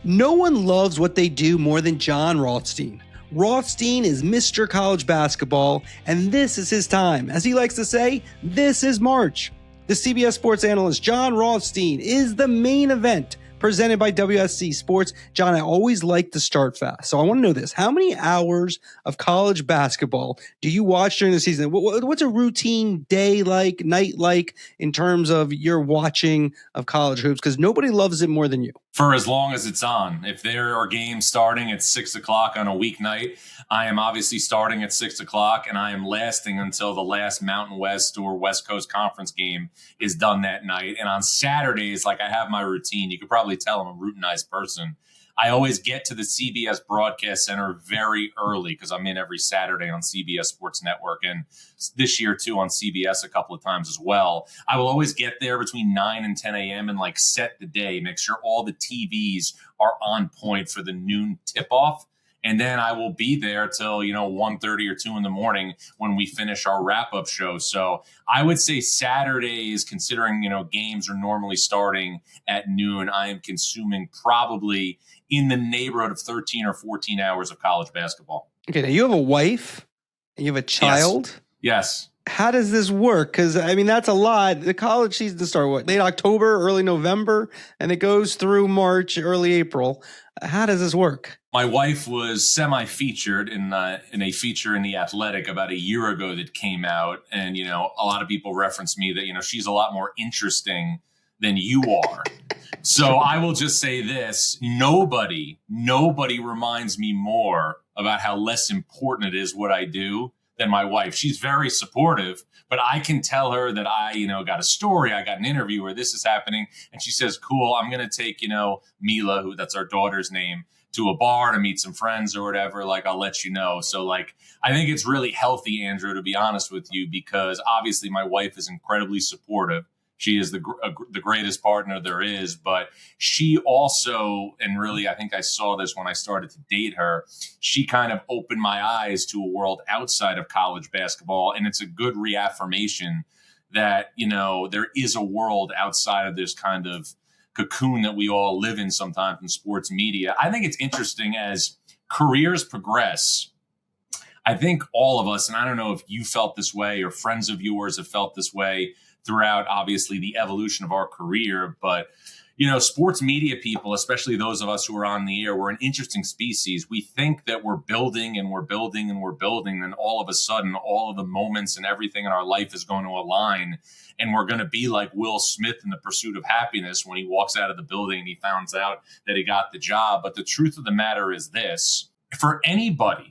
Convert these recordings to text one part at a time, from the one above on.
No one loves what they do more than Jon Rothstein. Rothstein is Mr. College Basketball, and this is his time. As he likes to say, this is March. The CBS Sports analyst Jon Rothstein is the main event presented by WSC Sports. John, I always like to start fast, so I want to know this. How many hours of college basketball do you watch during the season? What's a routine day like, night like, in terms of your watching of college hoops? Because nobody loves it more than you. For as long as it's on. If there are games starting at 6 o'clock on a weeknight, I am obviously starting at 6 o'clock, and I am lasting until the last Mountain West or West Coast Conference game is done that night. And on Saturdays, like, I have my routine. You could probably tell I'm a routinized person. I always get to the CBS Broadcast Center very early because I'm in every Saturday on CBS Sports Network, and this year too on CBS a couple of times as well. I will always get there between 9 and 10 a.m. and set the day, make sure all the TVs are on point for the noon tip-off. And then I will be there till, 1:30 or 2 in the morning when we finish our wrap-up show. So I would say Saturdays, considering, games are normally starting at noon, I am consuming probably in the neighborhood of 13 or 14 hours of college basketball. Okay, now you have a wife and you have a child. Yes. How does this work? Because, that's a lot. The college season starts, late October, early November, and it goes through March, early April. How does this work? My wife was semi-featured in a feature in The Athletic about a year ago that came out. And, a lot of people reference me that, she's a lot more interesting than you are. So I will just say this. Nobody reminds me more about how less important it is what I do than my wife. She's very supportive, but I can tell her that I, got a story, I got an interview where this is happening. And she says, cool, I'm going to take, Mila, that's our daughter's name, to a bar to meet some friends or whatever. I'll let you know. So I think it's really healthy, Andrew, to be honest with you, because obviously my wife is incredibly supportive. She is the greatest partner there is, but she also, and really, I think I saw this when I started to date her, she kind of opened my eyes to a world outside of college basketball. And it's a good reaffirmation that, there is a world outside of this kind of cocoon that we all live in sometimes in sports media. I think it's interesting as careers progress. I think all of us, and I don't know if you felt this way or friends of yours have felt this way throughout, obviously, the evolution of our career. But, sports media people, especially those of us who are on the air, we're an interesting species. We think that we're building and we're building and we're building. And all of a sudden, all of the moments and everything in our life is going to align. And we're going to be like Will Smith in The Pursuit of Happiness when he walks out of the building and he finds out that he got the job. But the truth of the matter is this: for anybody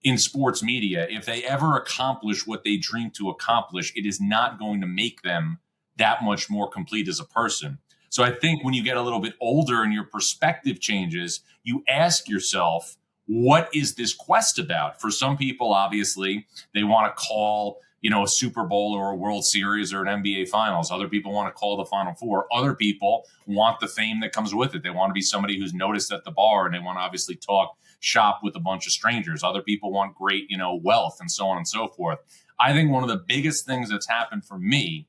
in sports media, if they ever accomplish what they dream to accomplish, it is not going to make them that much more complete as a person. So I think when you get a little bit older and your perspective changes, you ask yourself, what is this quest about? For some people, obviously, they want to call, a Super Bowl or a World Series or an NBA Finals. Other people want to call the Final Four. Other people want the fame that comes with it. They want to be somebody who's noticed at the bar, and they want to obviously talk shop with a bunch of strangers. Other people want great, wealth and so on and so forth. I think one of the biggest things that's happened for me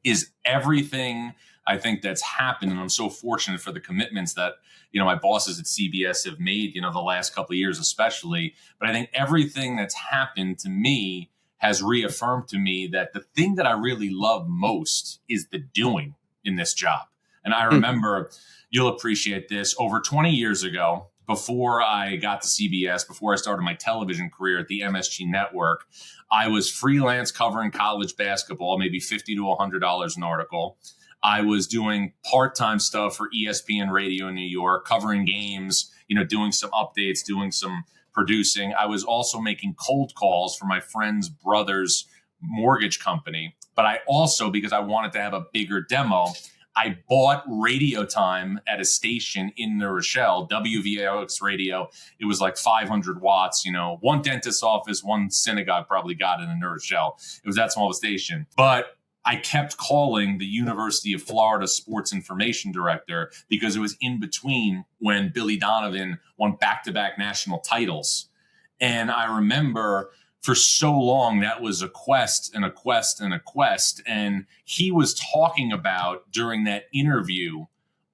is everything I think that's happened. And I'm so fortunate for the commitments that, my bosses at CBS have made, the last couple of years, especially. But I think everything that's happened to me has reaffirmed to me that the thing that I really love most is the doing in this job. And I remember, you'll appreciate this, over 20 years ago, before I got to CBS, before I started my television career at the MSG Network, I was freelance covering college basketball, maybe $50 to $100 an article. I was doing part-time stuff for ESPN Radio in New York, covering games, doing some updates, doing some producing. I was also making cold calls for my friend's brother's mortgage company. But I also, because I wanted to have a bigger demo, I bought radio time at a station in New Rochelle, WVOX radio. It was 500 watts, one dentist's office, one synagogue probably got it in New Rochelle. It was that small of a station. But I kept calling the University of Florida sports information director because it was in between when Billy Donovan won back-to-back national titles. And I remember for so long, that was a quest and a quest and a quest. And he was talking about during that interview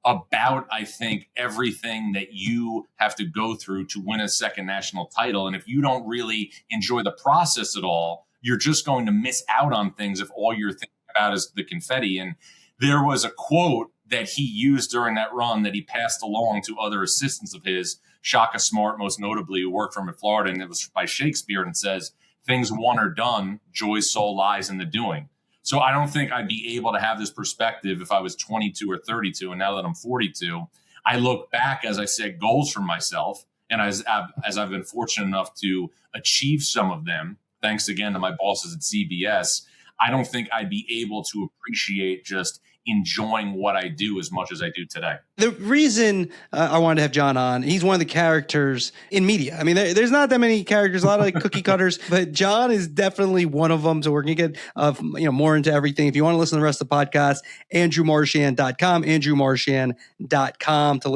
about, I think, everything that you have to go through to win a second national title. And if you don't really enjoy the process at all, you're just going to miss out on things if all you're thinking about is the confetti. And there was a quote that he used during that run that he passed along to other assistants of his, Shaka Smart, most notably, who worked for him in Florida, and it was by Shakespeare, and it says, "Things won or done, joy's soul lies in the doing." So I don't think I'd be able to have this perspective if I was 22 or 32. And now that I'm 42, I look back, as I set goals for myself. And as I've been fortunate enough to achieve some of them, thanks again to my bosses at CBS, I don't think I'd be able to appreciate just enjoying what I do as much as I do today. The reason I wanted to have Jon on, he's one of the characters in media. I mean, there's not that many characters, a lot of like cookie cutters, but Jon is definitely one of them. So we're going to get more into everything. If you want to listen to the rest of the podcast, andrewmarchand.com, andrewmarchand.com to listen.